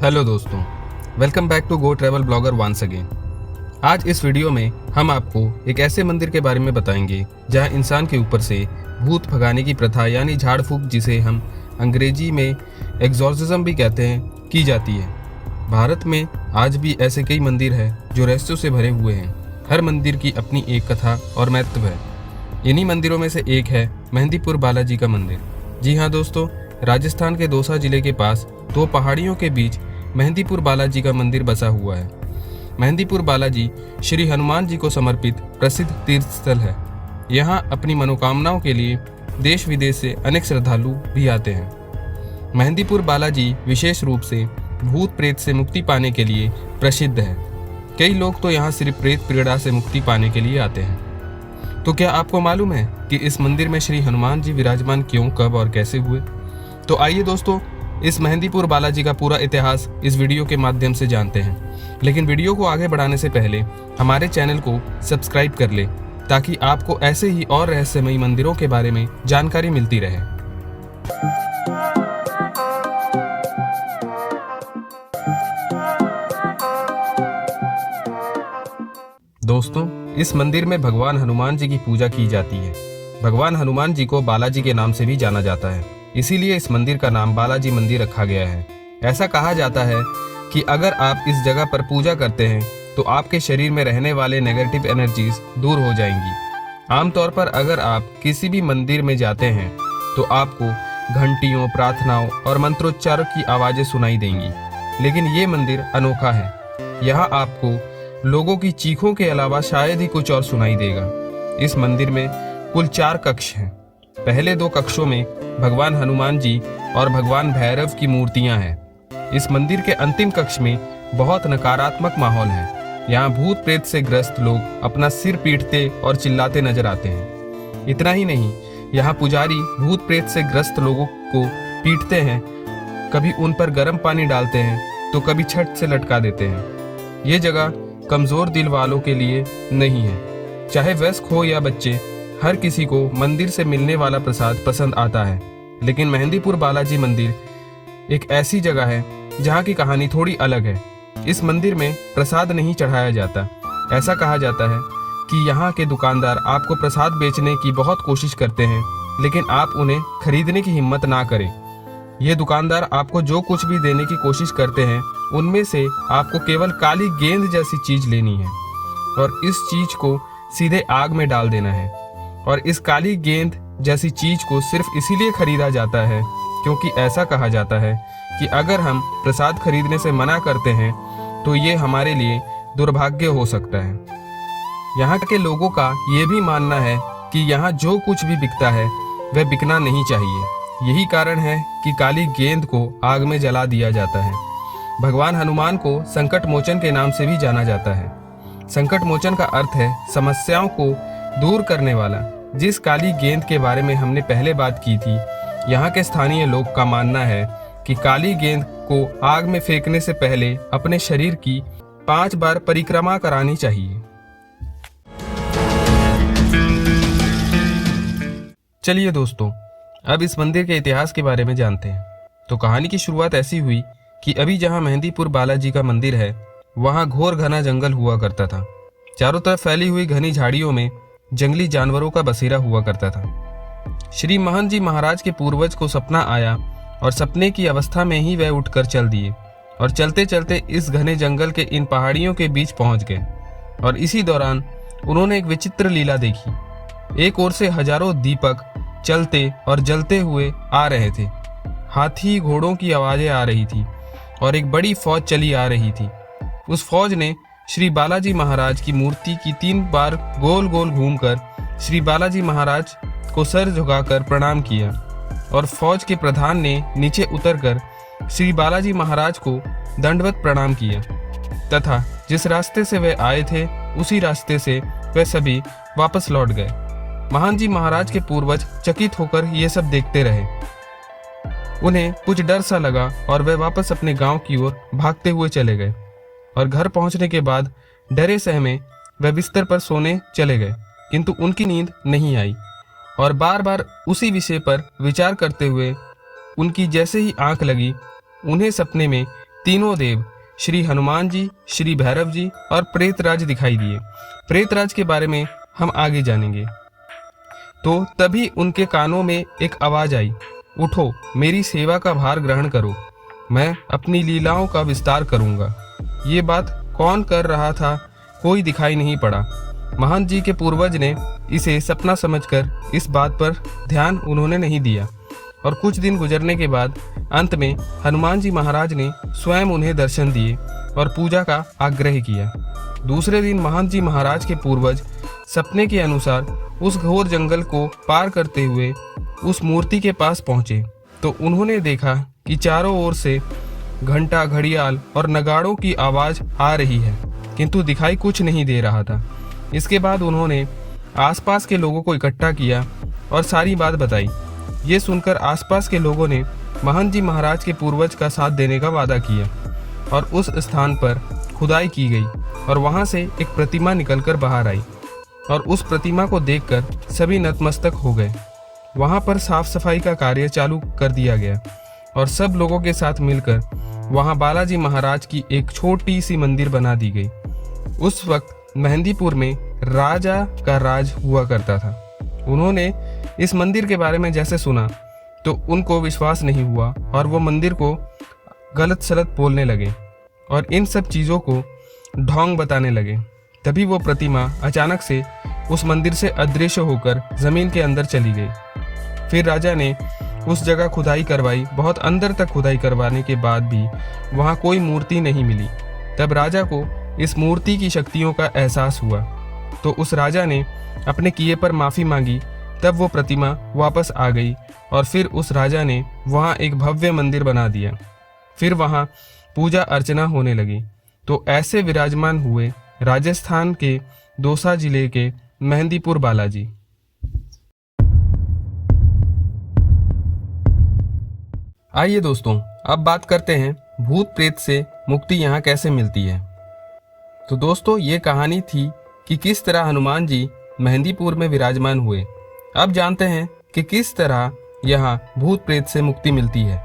Hello दोस्तों, welcome back to go travel blogger once again. आज इस वीडियो में हम आपको एक ऐसे मंदिर के बारे में बताएंगे जहां इंसान के ऊपर से भूत भगाने की प्रथा यानी झाड़ फूक, जिसे हम अंग्रेजी में एग्जॉर्सिज्म भी कहते हैं, की जाती है। भारत में आज भी ऐसे कई मंदिर हैं जो रहस्यों से भरे हुए हैं। हर मंदिर की अपनी एक कथा और महत्व है। इन्हीं मंदिरों में से एक है मेहंदीपुर बालाजी का मंदिर। जी हाँ दोस्तों, राजस्थान के दौसा जिले के पास दो पहाड़ियों के बीच मेहंदीपुर बालाजी का मंदिर बसा हुआ है। मेहंदीपुर बालाजी श्री हनुमान जी को समर्पित प्रसिद्ध तीर्थ स्थल है। यहाँ अपनी मनोकामनाओं के लिए देश विदेश से अनेक श्रद्धालु भी आते हैं। मेहंदीपुर बालाजी विशेष रूप से भूत प्रेत से मुक्ति पाने के लिए प्रसिद्ध है। कई लोग तो यहाँ सिर्फ प्रेत पीड़ा से मुक्ति पाने के लिए आते हैं। तो क्या आपको मालूम है कि इस मंदिर में श्री हनुमान जी विराजमान क्यों, कब और कैसे हुए? तो आइए दोस्तों, इस मेहंदीपुर बालाजी का पूरा इतिहास इस वीडियो के माध्यम से जानते हैं। लेकिन वीडियो को आगे बढ़ाने से पहले हमारे चैनल को सब्सक्राइब कर ले, ताकि आपको ऐसे ही और रहस्यमयी मंदिरों के बारे में जानकारी मिलती रहे। दोस्तों, इस मंदिर में भगवान हनुमान जी की पूजा की जाती है। भगवान हनुमान जी को बालाजी के नाम से भी जाना जाता है, इसीलिए इस मंदिर का नाम बालाजी मंदिर रखा गया है। ऐसा कहा जाता है कि अगर आप इस जगह पर पूजा करते हैं तो आपके शरीर में रहने वाले नेगेटिव एनर्जीज दूर हो जाएंगी। आमतौर पर अगर आप किसी भी मंदिर में जाते हैं तो आपको घंटियों, प्रार्थनाओं और मंत्रोच्चारों की आवाज़ें सुनाई देंगी। लेकिन ये मंदिर अनोखा है। यहाँ आपको लोगों की चीखों के अलावा शायद ही कुछ और सुनाई देगा। इस मंदिर में कुल 4 कक्ष हैं। पहले 2 कक्षों में भगवान हनुमान जी और भगवान भैरव की मूर्तियां हैं। इस मंदिर के अंतिम कक्ष में बहुत नकारात्मक माहौल है। यहाँ भूत प्रेत से ग्रस्त लोग अपना सिर पीटते और चिल्लाते नजर आते हैं। इतना ही नहीं, यहाँ पुजारी भूत प्रेत से ग्रस्त लोगों को पीटते हैं, कभी उन पर गर्म पानी डालते हैं तो कभी छत से लटका देते हैं। ये जगह कमजोर दिल वालों के लिए नहीं है। चाहे वयस्क हो या बच्चे, हर किसी को मंदिर से मिलने वाला प्रसाद पसंद आता है। लेकिन मेहंदीपुर बालाजी मंदिर एक ऐसी जगह है जहाँ की कहानी थोड़ी अलग है। इस मंदिर में प्रसाद नहीं चढ़ाया जाता। ऐसा कहा जाता है कि यहाँ के दुकानदार आपको प्रसाद बेचने की बहुत कोशिश करते हैं, लेकिन आप उन्हें खरीदने की हिम्मत ना करें। ये दुकानदार आपको जो कुछ भी देने की कोशिश करते हैं, उनमें से आपको केवल काली गेंद जैसी चीज लेनी है और इस चीज को सीधे आग में डाल देना है। और इस काली गेंद जैसी चीज को सिर्फ इसीलिए खरीदा जाता है क्योंकि ऐसा कहा जाता है कि अगर हम प्रसाद खरीदने से मना करते हैं तो ये हमारे लिए दुर्भाग्य हो सकता है। यहाँ के लोगों का ये भी मानना है कि यहाँ जो कुछ भी बिकता है वह बिकना नहीं चाहिए। यही कारण है कि काली गेंद को आग में जला दिया जाता है। भगवान हनुमान को संकट मोचन के नाम से भी जाना जाता है। संकट मोचन का अर्थ है समस्याओं को दूर करने वाला। जिस काली गेंद के बारे में हमने पहले बात की थी, यहाँ के स्थानीय लोग का मानना है कि काली गेंद को आग में फेंकने से पहले अपने शरीर की 5 बार परिक्रमा करानी चाहिए। चलिए दोस्तों, अब इस मंदिर के इतिहास के बारे में जानते हैं। तो कहानी की शुरुआत ऐसी हुई कि अभी जहाँ मेहंदीपुर बालाजी का मंदिर है, वहाँ घोर घना जंगल हुआ करता था। चारों तरफ फैली हुई घनी झाड़ियों में जंगली जानवरों का बसेरा हुआ करता था। श्री महंत जी महाराज के पूर्वज को सपना आया और सपने की अवस्था में ही वह उठकर चल दिए और चलते चलते इस घने जंगल के इन पहाड़ियों के बीच पहुंच गए। और इसी दौरान उन्होंने एक विचित्र लीला देखी। एक ओर से हजारों दीपक चलते और जलते हुए आ रहे थे। हाथी घोड़ों की आवाजें आ रही थी और एक बड़ी फौज चली आ रही थी। उस फौज ने श्री बालाजी महाराज की मूर्ति की 3 बार गोल गोल घूमकर श्री बालाजी महाराज को सर झुकाकर प्रणाम किया और फौज के प्रधान ने नीचे उतरकर श्री बालाजी महाराज को दंडवत प्रणाम किया तथा जिस रास्ते से वे आए थे उसी रास्ते से वे सभी वापस लौट गए। महंत जी महाराज के पूर्वज चकित होकर ये सब देखते रहे। उन्हें कुछ डर सा लगा और वे वापस अपने गांव की ओर भागते हुए चले गए। और घर पहुंचने के बाद डरे सहमे वह बिस्तर पर सोने चले गए, किंतु उनकी नींद नहीं आई और बार बार उसी विषय पर विचार करते हुए उनकी जैसे ही आंख लगी, उन्हें सपने में तीनों देव श्री हनुमान जी, श्री भैरव जी और प्रेतराज दिखाई दिए। प्रेतराज के बारे में हम आगे जानेंगे। तो तभी उनके कानों में एक आवाज आई, उठो, मेरी सेवा का भार ग्रहण करो, मैं अपनी लीलाओं का विस्तार करूंगा। ये बात कौन कर रहा था, कोई दिखाई नहीं पड़ा। महंत जी के पूर्वज ने इसे सपना समझकर इस बात पर ध्यान उन्होंने नहीं दिया और कुछ दिन गुजरने के बाद अंत में हनुमान जी महाराज ने स्वयं उन्हें दर्शन दिए और पूजा का आग्रह किया। दूसरे दिन महंत जी महाराज के पूर्वज सपने के अनुसार उस घोर जंगल को पार करते हुए उस मूर्ति के पास पहुंचे तो उन्होंने देखा कि चारों ओर से घंटा, घड़ियाल और नगाड़ों की आवाज आ रही है, किंतु दिखाई कुछ नहीं दे रहा था। इसके बाद उन्होंने आसपास के लोगों को इकट्ठा किया और सारी बात बताई। ये सुनकर आसपास के लोगों ने महंत जी महाराज के पूर्वज का साथ देने का वादा किया और उस स्थान पर खुदाई की गई और वहां से एक प्रतिमा निकलकर बाहर आई और उस प्रतिमा को देखकर सभी नतमस्तक हो गए। वहां पर साफ सफाई का कार्य चालू कर दिया गया और सब लोगों के साथ मिलकर वहां बालाजी महाराज की एक छोटी सी मंदिर बना दी गई। उस वक्त मेहंदीपुर में राजा का राज हुआ करता था। उन्होंने इस मंदिर के बारे में जैसे सुना तो उनको विश्वास नहीं हुआ और वो मंदिर को गलत सलत बोलने लगे और इन सब चीज़ों को ढोंग बताने लगे। तभी वो प्रतिमा अचानक से उस मंदिर से अदृश्य होकर जमीन के अंदर चली गई। फिर राजा ने उस जगह खुदाई करवाई। बहुत अंदर तक खुदाई करवाने के बाद भी वहाँ कोई मूर्ति नहीं मिली। तब राजा को इस मूर्ति की शक्तियों का एहसास हुआ तो उस राजा ने अपने किए पर माफ़ी मांगी। तब वो प्रतिमा वापस आ गई और फिर उस राजा ने वहाँ एक भव्य मंदिर बना दिया। फिर वहाँ पूजा अर्चना होने लगी। तो ऐसे विराजमान हुए राजस्थान के दौसा जिले के मेहंदीपुर बालाजी। आइए दोस्तों, अब बात करते हैं भूत प्रेत से मुक्ति यहाँ कैसे मिलती है। तो दोस्तों, ये कहानी थी कि किस तरह हनुमान जी मेहंदीपुर में विराजमान हुए। अब जानते हैं कि किस तरह यहाँ भूत प्रेत से मुक्ति मिलती है।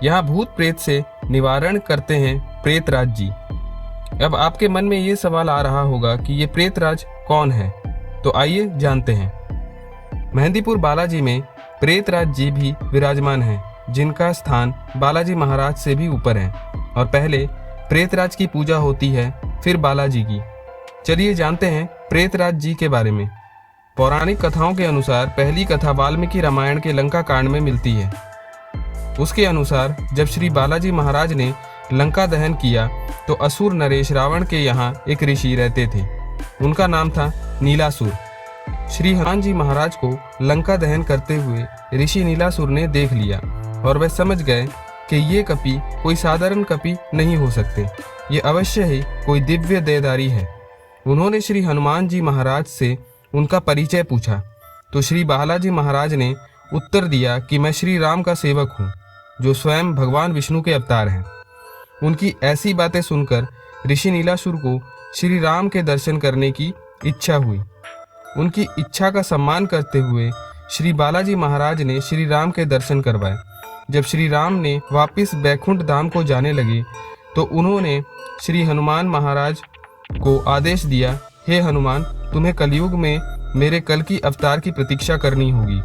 यहाँ भूत प्रेत से निवारण करते हैं प्रेतराज जी। अब आपके मन में ये सवाल आ रहा होगा कि ये प्रेतराज कौन है, तो आइए जानते हैं। मेहंदीपुर बालाजी में प्रेतराज जी भी विराजमान हैं, जिनका स्थान बालाजी महाराज से भी ऊपर है और पहले प्रेतराज की पूजा होती है, फिर बालाजी की। चलिए जानते हैं प्रेतराज जी के बारे में। पौराणिक कथाओं के अनुसार पहली कथा वाल्मीकि रामायण के लंका कांड में मिलती है। उसके अनुसार जब श्री बालाजी महाराज ने लंका दहन किया तो असुर नरेश रावण के यहाँ एक ऋषि रहते थे। उनका नाम था नीलासुर। श्री हनुमान जी महाराज को लंका दहन करते हुए ऋषि नीलासुर ने देख लिया और वह समझ गए कि ये कपि कोई साधारण कपि नहीं हो सकते, ये अवश्य ही कोई दिव्य देहधारी है। उन्होंने श्री हनुमान जी महाराज से उनका परिचय पूछा तो श्री बालाजी महाराज ने उत्तर दिया कि मैं श्री राम का सेवक हूँ, जो स्वयं भगवान विष्णु के अवतार हैं। उनकी ऐसी बातें सुनकर ऋषि नीलासुर को श्री राम के दर्शन करने की इच्छा हुई। उनकी इच्छा का सम्मान करते हुए श्री बालाजी महाराज ने श्री राम के दर्शन करवाए। जब श्री राम ने वापस बैकुंठ धाम को जाने लगे तो उन्होंने श्री हनुमान महाराज को आदेश दिया, हे हनुमान, तुम्हें कलयुग में मेरे कल की अवतार की प्रतीक्षा करनी होगी।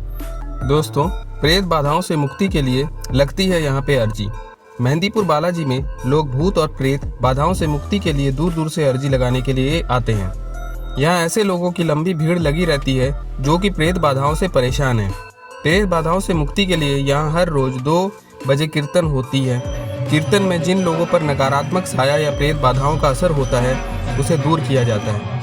दोस्तों, प्रेत बाधाओं से मुक्ति के लिए लगती है यहाँ पे अर्जी। मेहंदीपुर बालाजी में लोग भूत और प्रेत बाधाओं से मुक्ति के लिए दूर दूर से अर्जी लगाने के लिए आते हैं। यहाँ ऐसे लोगों की लंबी भीड़ लगी रहती है जो कि प्रेत बाधाओं से परेशान हैं। प्रेत बाधाओं से मुक्ति के लिए यहाँ हर रोज 2 बजे कीर्तन होती है। कीर्तन में जिन लोगों पर नकारात्मक साया या प्रेत बाधाओं का असर होता है उसे दूर किया जाता है।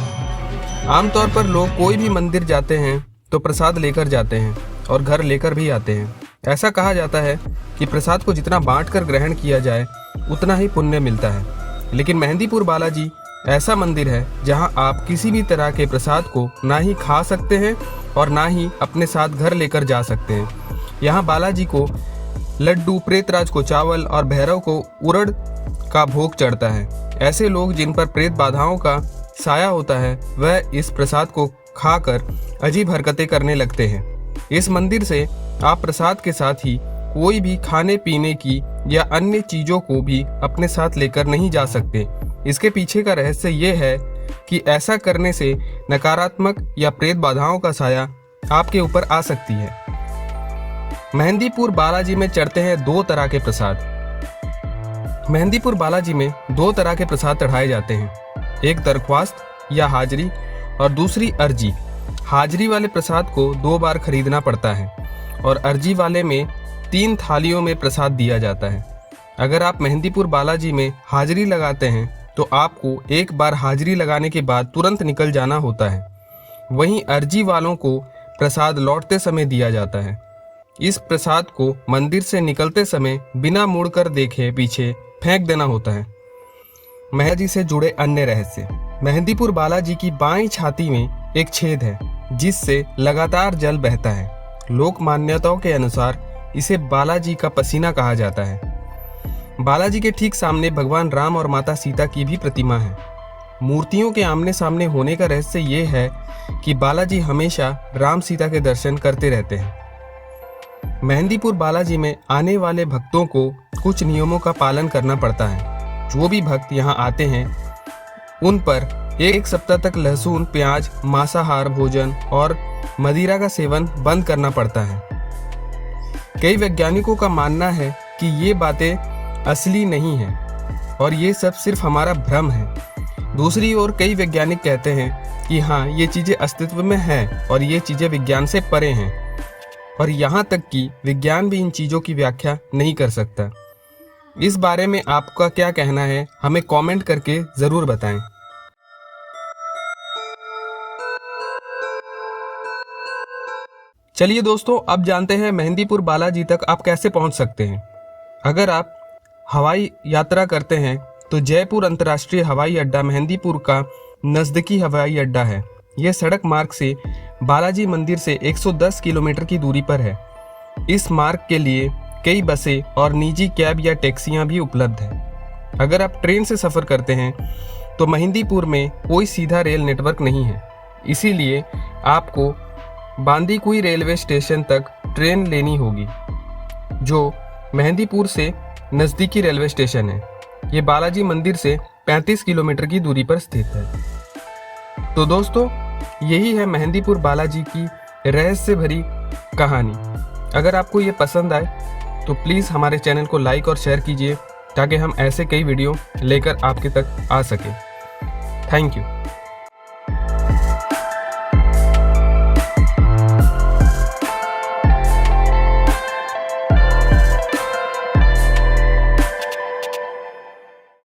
आमतौर पर लोग कोई भी मंदिर जाते हैं तो प्रसाद लेकर जाते हैं और घर लेकर भी आते हैं। ऐसा कहा जाता है कि प्रसाद को जितना बांटकर ग्रहण किया जाए उतना ही पुण्य मिलता है। लेकिन मेहंदीपुर बालाजी ऐसा मंदिर है जहां आप किसी भी तरह के प्रसाद को ना ही खा सकते हैं और ना ही अपने साथ घर लेकर जा सकते हैं। यहाँ बालाजी को लड्डू, प्रेतराज को चावल और भैरव को उड़द का भोग चढ़ता है। ऐसे लोग जिन पर प्रेत बाधाओं का साया होता है वह इस प्रसाद को खाकर अजीब हरकतें करने लगते हैं। इस मंदिर से आप प्रसाद के साथ ही कोई भी खाने पीने की या अन्य चीजों को भी अपने साथ लेकर नहीं जा सकते। इसके पीछे का रहस्य ये है कि ऐसा करने से नकारात्मक या प्रेत बाधाओं का साया आपके ऊपर आ सकती है। मेहंदीपुर बालाजी में चढ़ते हैं 2 तरह के प्रसाद। मेहंदीपुर बालाजी में 2 तरह के प्रसाद चढ़ाए जाते हैं, एक दरख्वास्त या हाजिरी और दूसरी अर्जी। हाजिरी वाले प्रसाद को 2 बार खरीदना पड़ता है और अर्जी वाले में 3 थालियों में प्रसाद दिया जाता है। अगर आप मेहंदीपुर बालाजी में हाजिरी लगाते हैं तो आपको एक बार हाजिरी लगाने के बाद तुरंत निकल जाना होता है। वहीं अर्जी वालों को प्रसाद लौटते समय दिया जाता है। इस प्रसाद को मंदिर से निकलते समय बिना मुड़कर देखे पीछे फेंक देना होता है। मेहंदी से जुड़े अन्य रहस्य। मेहंदीपुर बालाजी की बाईं छाती में एक छेद है जिससे लगातार जल बहता है। लोक मान्यताओं के अनुसार इसे बालाजी का पसीना कहा जाता है। बालाजी के ठीक सामने भगवान राम और माता सीता की भी प्रतिमा है। मूर्तियों के आमने सामने होने का रहस्य ये है कि बालाजी हमेशा राम सीता के दर्शन करते रहते हैं। मेहंदीपुर बालाजी में आने वाले भक्तों को कुछ नियमों का पालन करना पड़ता है। जो भी भक्त यहाँ आते हैं उन पर 1 सप्ताह तक लहसुन, प्याज, मांसाहार भोजन और मदिरा का सेवन बंद करना पड़ता है। कई वैज्ञानिकों का मानना है कि ये बातें असली नहीं हैं और ये सब सिर्फ हमारा भ्रम है। दूसरी ओर कई वैज्ञानिक कहते हैं कि हाँ, ये चीज़ें अस्तित्व में हैं और ये चीज़ें विज्ञान से परे हैं और यहाँ तक कि विज्ञान भी इन चीज़ों की व्याख्या नहीं कर सकता। इस बारे में आपका क्या कहना है, हमें कमेंट करके ज़रूर बताएं। चलिए दोस्तों, अब जानते हैं मेहंदीपुर बालाजी तक आप कैसे पहुंच सकते हैं। अगर आप हवाई यात्रा करते हैं तो जयपुर अंतर्राष्ट्रीय हवाई अड्डा मेहंदीपुर का नज़दीकी हवाई अड्डा है। यह सड़क मार्ग से बालाजी मंदिर से 110 किलोमीटर की दूरी पर है। इस मार्ग के लिए कई बसें और निजी कैब या टैक्सियां भी उपलब्ध हैं। अगर आप ट्रेन से सफ़र करते हैं तो मेहंदीपुर में कोई सीधा रेल नेटवर्क नहीं है, इसीलिए आपको बांदीकुई रेलवे स्टेशन तक ट्रेन लेनी होगी, जो मेहंदीपुर से नज़दीकी रेलवे स्टेशन है। ये बालाजी मंदिर से 35 किलोमीटर की दूरी पर स्थित है। तो दोस्तों, यही है मेहंदीपुर बालाजी की रहस्य भरी कहानी। अगर आपको ये पसंद आए तो प्लीज़ हमारे चैनल को लाइक और शेयर कीजिए ताकि हम ऐसे कई वीडियो लेकर आपके तक आ सकें। Thank you.